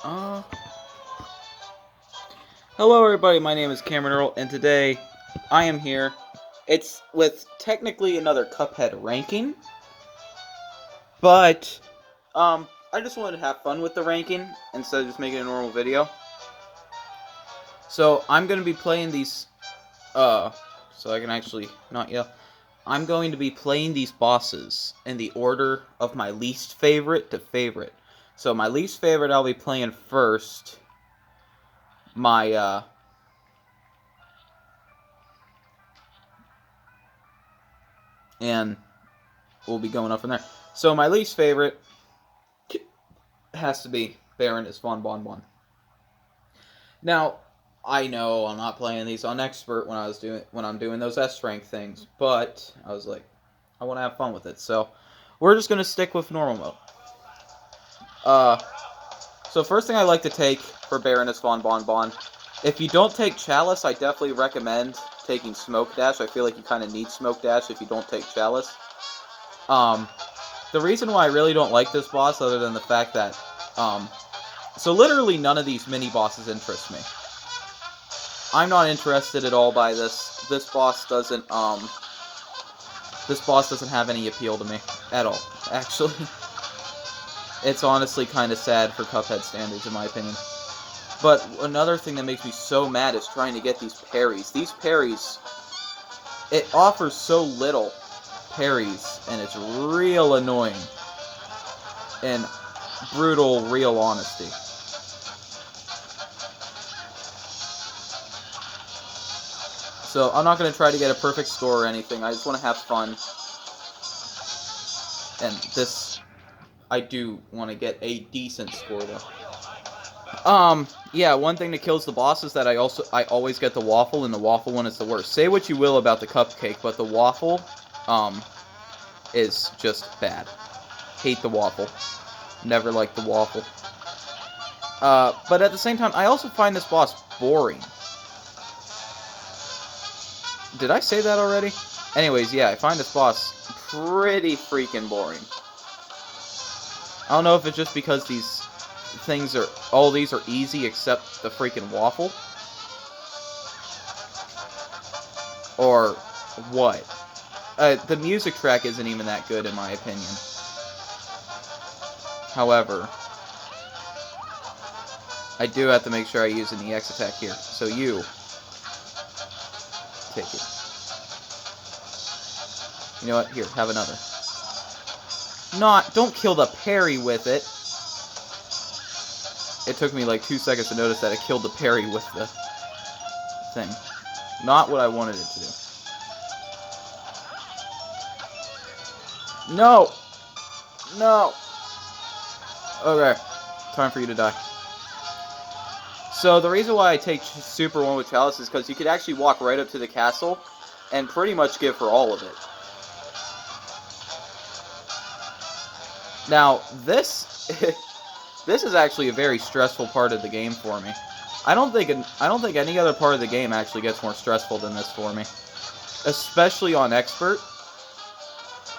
Uh, Hello everybody, my name is Cameron Earl, and today I am here. It's with technically another Cuphead ranking, but, I just wanted to have fun with the ranking instead of just making a normal video. So, I'm going to be playing these, so I can actually not yell. I'm going to be playing these bosses in the order of my least favorite to favorite. So, my least favorite I'll be playing first. And we'll be going up from there. So my least favorite has to be Baroness von Bonbon. Now, I know I'm not playing these on expert when I'm doing those S rank things, but I was like, I want to have fun with it, so we're just gonna stick with normal mode. So first thing I like to take for Baroness von Bonbon, if you don't take Chalice, I definitely recommend taking Smoke Dash. I feel like you kind of need Smoke Dash if you don't take Chalice. The reason why I really don't like this boss, other than the fact that, so literally none of these mini-bosses interest me. I'm not interested at all by this. This boss doesn't have any appeal to me at all, actually. It's honestly kind of sad for Cuphead standards, in my opinion. But another thing that makes me so mad is trying to get these parries. These parries, it offers so little parries, and it's real annoying. And brutal, real honesty. So I'm not going to try to get a perfect score or anything. I just want to have fun. And this, I do want to get a decent score though. Yeah, one thing that kills the boss is that I always get the waffle, and the waffle one is the worst. Say what you will about the cupcake, but the waffle, is just bad. Hate the waffle. Never liked the waffle. But at the same time, I also find this boss boring. Did I say that already? Anyways, yeah, I find this boss pretty freaking boring. I don't know if it's just because all these are easy except the freaking waffle. Or what. The music track isn't even that good in my opinion. However, I do have to make sure I use an EX attack here. So you take it. You know what? Here, have another. Don't kill the parry with it. It took me like 2 seconds to notice that it killed the parry with the thing. Not what I wanted it to do. No! No! Okay. Time for you to die. So the reason why I take Super 1 with Chalice is because you could actually walk right up to the castle and pretty much give her all of it. Now, this is actually a very stressful part of the game for me. I don't think any other part of the game actually gets more stressful than this for me. Especially on Expert.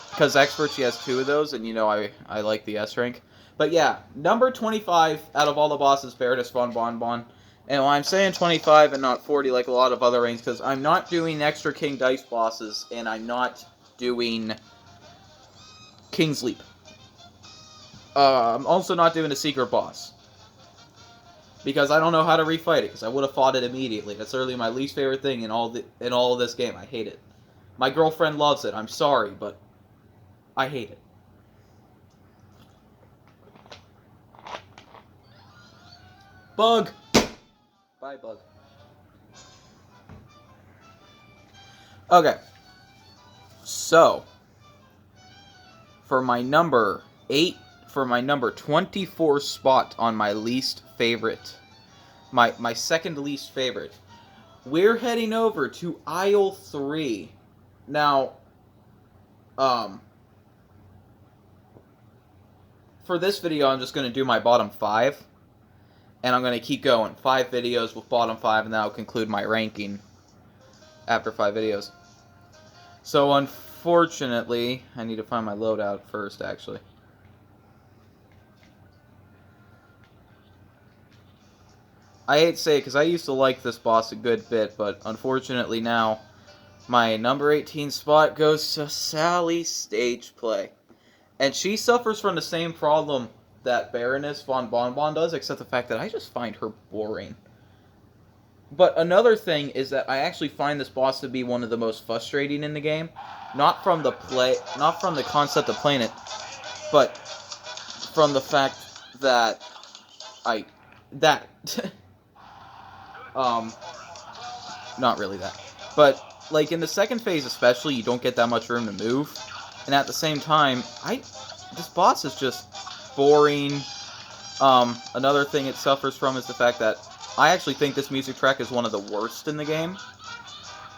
Because Expert, she has 2 of those, and you know I like the S rank. But yeah, number 25 out of all the bosses, Baroness von Bonbon. And why I'm saying 25 and not 40 like a lot of other ranks, because I'm not doing extra King Dice bosses, and I'm not doing King's Leap. I'm also not doing a secret boss. Because I don't know how to refight it, because I would have fought it immediately. That's literally my least favorite thing in all of this game. I hate it. My girlfriend loves it. I'm sorry, but I hate it. Bug! Bye, Bug. Okay. So, for my number 24 spot on my least favorite, my second least favorite, we're heading over to aisle 3. Now, for this video, I'm just going to do my bottom 5. And I'm going to keep going. 5 videos with bottom 5, and that'll conclude my ranking after 5 videos. So, unfortunately, I need to find my loadout first, actually. I hate to say it because I used to like this boss a good bit, but unfortunately now my number 18 spot goes to Sally Stage Play. And she suffers from the same problem that Baroness von Bonbon does, except the fact that I just find her boring. But another thing is that I actually find this boss to be one of the most frustrating in the game. Not from the concept of playing it, but from the fact that that not really that. But like in the second phase especially, you don't get that much room to move. And at the same time, this boss is just boring. Another thing it suffers from is the fact that I actually think this music track is one of the worst in the game.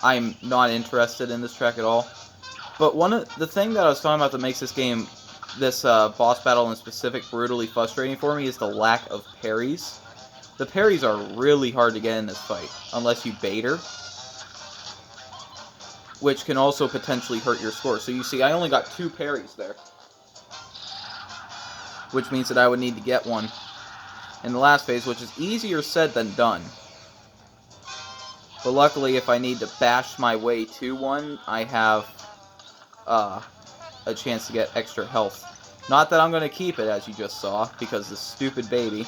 I'm not interested in this track at all. But the thing that I was talking about that makes this game, this boss battle in specific, brutally frustrating for me is the lack of parries. The parries are really hard to get in this fight, unless you bait her, which can also potentially hurt your score. So you see, I only got 2 parries there, which means that I would need to get one in the last phase, which is easier said than done. But luckily, if I need to bash my way to one, I have a chance to get extra health. Not that I'm going to keep it, as you just saw, because this stupid baby.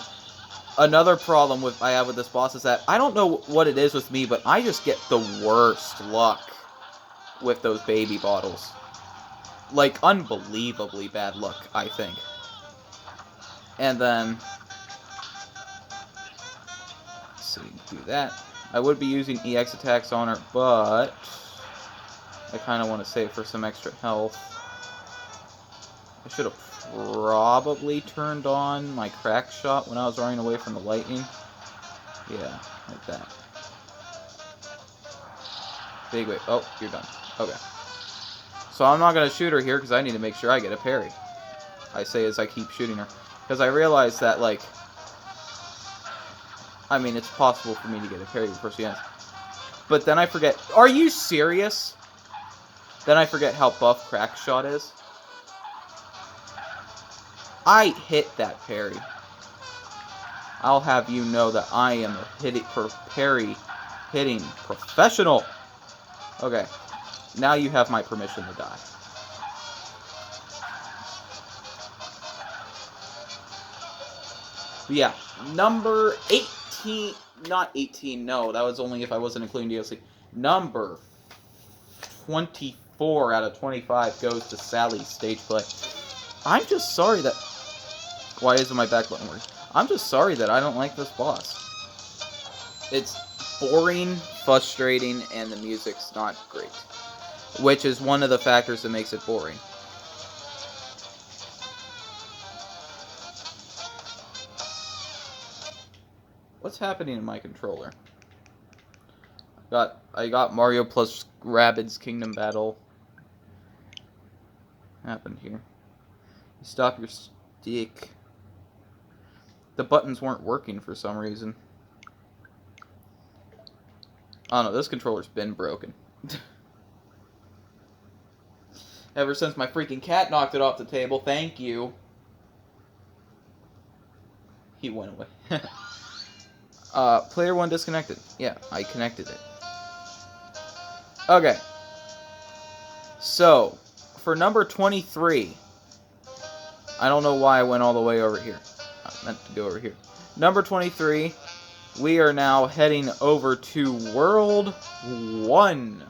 Another problem I have with this boss is that I don't know what it is with me, but I just get the worst luck with those baby bottles. Like, unbelievably bad luck, I think. And then, let's see, do that. I would be using EX attacks on her, but I kind of want to save for some extra health. I should have probably turned on my crack shot when I was running away from the lightning. Yeah, like that. Big wave. Oh, you're done. Okay. So I'm not going to shoot her here because I need to make sure I get a parry. I say as I keep shooting her. Because I realize that, like, I mean, it's possible for me to get a parry before she ends. But then I forget. Are you serious? Then I forget how buff crack shot is. I hit that parry. I'll have you know that I am a parry hitting professional. Okay. Now you have my permission to die. But yeah, number 18, not 18, no, that was only if I wasn't including DLC. Number 24 out of 25 goes to Sally Stage Play. I'm just sorry that... Why isn't my back button working? I'm just sorry that I don't like this boss. It's boring, frustrating, and the music's not great. Which is one of the factors that makes it boring. What's happening in my controller? I got Mario plus Rabbids Kingdom Battle. What happened here? You stop your stick. The buttons weren't working for some reason. I don't know, this controller's been broken. Ever since my freaking cat knocked it off the table, thank you. He went away. Player 1 disconnected. Yeah, I connected it. Okay. So, for number 23, I don't know why I went all the way over here. I meant to go over here. Number 23, we are now heading over to World 1.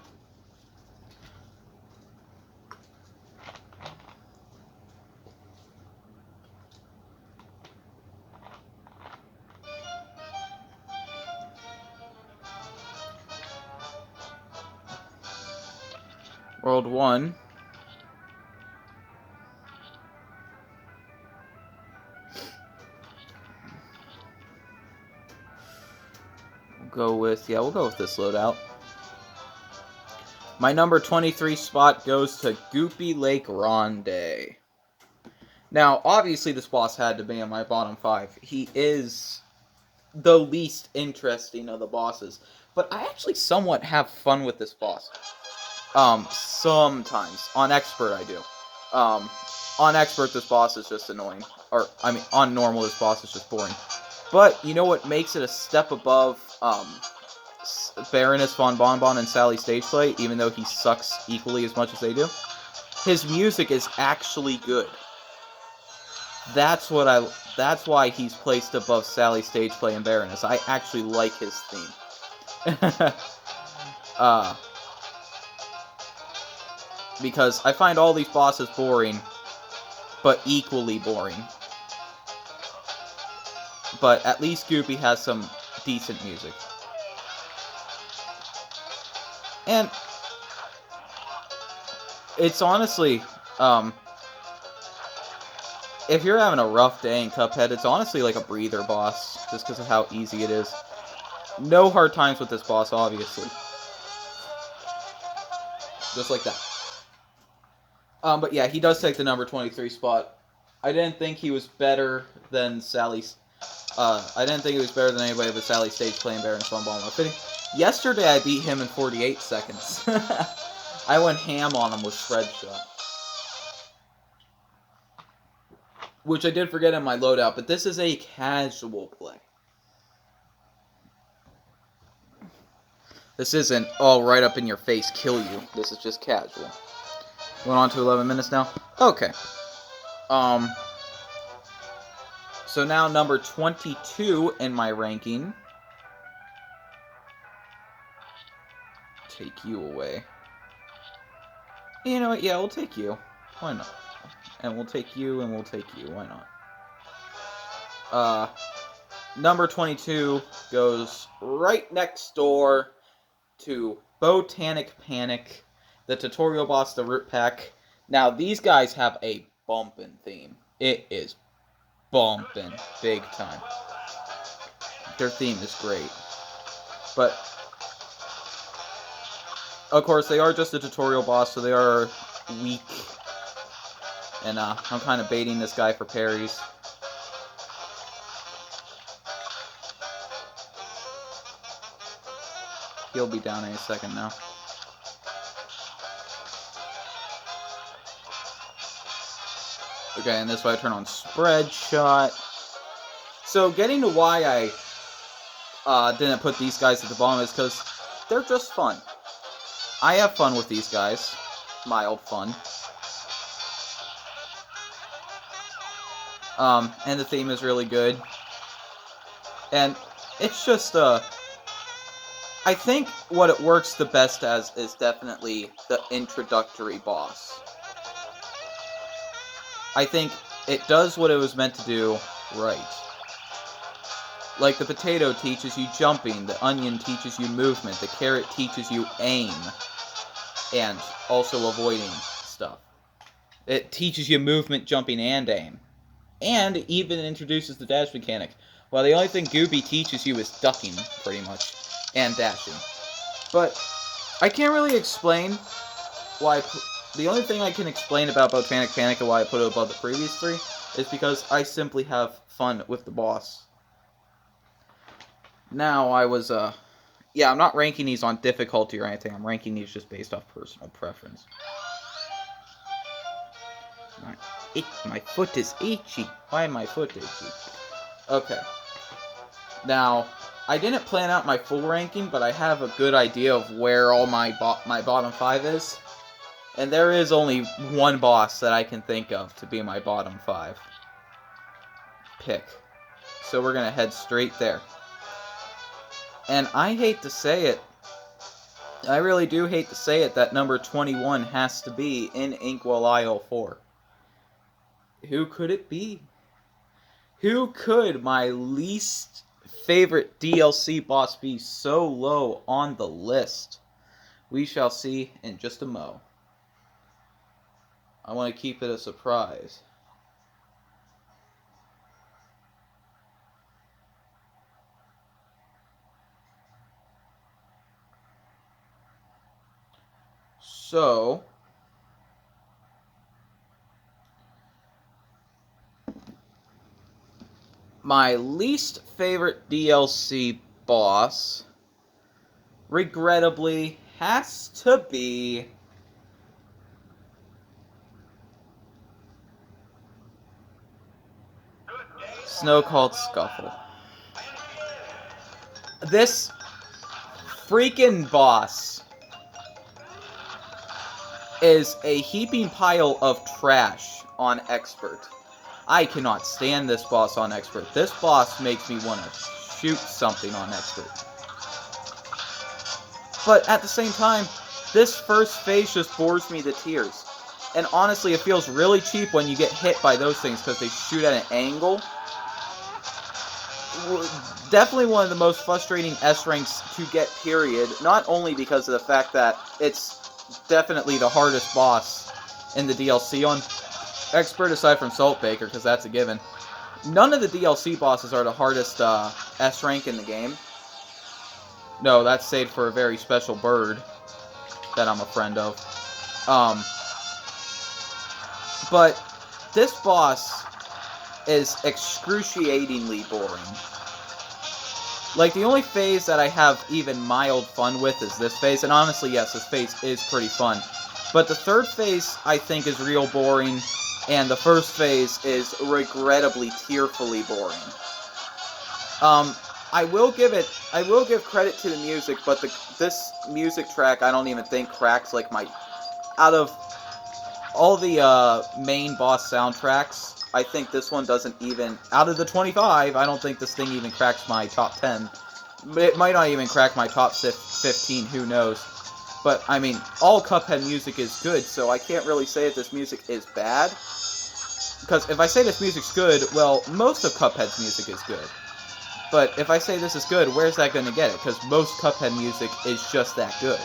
World 1. We'll go with this loadout. My number 23 spot goes to Goopy Lake Ronde. Now, obviously this boss had to be in my bottom 5. He is the least interesting of the bosses. But I actually somewhat have fun with this boss. Sometimes. On Expert, I do. On Expert, this boss is just annoying. Or, I mean, on Normal, this boss is just boring. But you know what makes it a step above Baroness von Bonbon and Sally Stageplay, even though he sucks equally as much as they do? His music is actually good. That's why he's placed above Sally Stageplay and Baroness. I actually like his theme. Because I find all these bosses boring, but equally boring. But at least Goopy has some decent music. And it's honestly, if you're having a rough day in Cuphead, it's honestly like a breather boss, just because of how easy it is. No hard times with this boss, obviously. Just like that. But yeah, he does take the number 23 spot. I didn't think he was better than Sally's. I didn't think he was better than anybody but Sally Stageplay and Baron Swanball. Yesterday I beat him in 48 seconds. I went ham on him with Shred Shot. Which I did forget in my loadout, but this is a casual play. This isn't all right up in your face, kill you. This is just casual. Went on to 11 minutes now? Okay. So now number 22 in my ranking. Take you away. You know what? Yeah, we'll take you. Why not? And we'll take you, and we'll take you. Why not? Number 22 goes right next door to Botanic Panic, the tutorial boss, the Root Pack. Now, these guys have a bumpin' theme. It is bumpin' big time. Their theme is great. But, of course, they are just a tutorial boss, so they are weak. And I'm kind of baiting this guy for parries. He'll be down any second now. Okay, and this way I turn on Spread Shot. So getting to why I didn't put these guys at the bottom is because they're just fun. I have fun with these guys. Mild fun. And the theme is really good. And it's just, I think what it works the best as is definitely the introductory boss. I think it does what it was meant to do right. Like the potato teaches you jumping, the onion teaches you movement, the carrot teaches you aim, and also avoiding stuff. It teaches you movement, jumping, and aim. And it even introduces the dash mechanic. Well, the only thing Gooby teaches you is ducking, pretty much, and dashing. But I can't really explain why. The only thing I can explain about Botanic Panic and why I put it above the previous three is because I simply have fun with the boss. Now, yeah, I'm not ranking these on difficulty or anything. I'm ranking these just based off personal preference. My foot is itchy. Why my foot itchy? Okay. Now, I didn't plan out my full ranking, but I have a good idea of where all my bottom 5 is. And there is only one boss that I can think of to be my bottom 5 pick. So we're going to head straight there. And I hate to say it, I really do hate to say it, that number 21 has to be in Inkwell Isle 4. Who could it be? Who could my least favorite DLC boss be so low on the list? We shall see in just a mo. I want to keep it a surprise. So, my least favorite DLC boss, regrettably, has to be Snow Called Scuffle. This freaking boss is a heaping pile of trash on Expert. I cannot stand this boss on Expert. This boss makes me want to shoot something on Expert. But at the same time, this first phase just bores me to tears. And honestly, it feels really cheap when you get hit by those things because they shoot at an angle. Definitely one of the most frustrating S ranks to get, period. Not only because of the fact that it's definitely the hardest boss in the DLC on Expert, aside from Saltbaker, because that's a given. None of the DLC bosses are the hardest S rank in the game. No, that's saved for a very special bird that I'm a friend of. But this boss is excruciatingly boring. Like, the only phase that I have even mild fun with is this phase, and honestly, yes, this phase is pretty fun. But the third phase, I think, is real boring, and the first phase is regrettably, tearfully boring. I will give credit to the music, but this music track, I don't even think cracks, like, out of all the main boss soundtracks, I think this one doesn't even, out of the 25, I don't think this thing even cracks my top 10. It might not even crack my top 15, who knows. But, I mean, all Cuphead music is good, so I can't really say that this music is bad. Because if I say this music's good, well, most of Cuphead's music is good. But if I say this is good, where's that going to get it? Because most Cuphead music is just that good.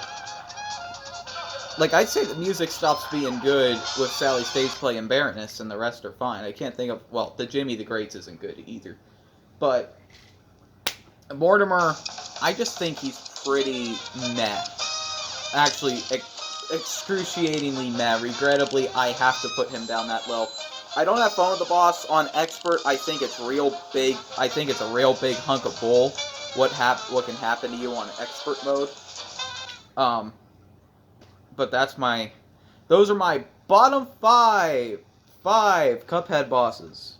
Like, I'd say the music stops being good with Sally stage play and Baroness, and the rest are fine. I can't think of... Well, the Jimmy the Greats isn't good either. But Mortimer, I just think he's pretty meh. Actually, excruciatingly meh. Regrettably, I have to put him down that low. I don't have fun with the boss on Expert. I think it's real big. I think it's a real big hunk of bull. What can happen to you on Expert mode? But those are my bottom five Cuphead bosses.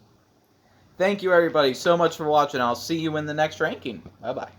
Thank you everybody so much for watching. I'll see you in the next ranking. Bye bye.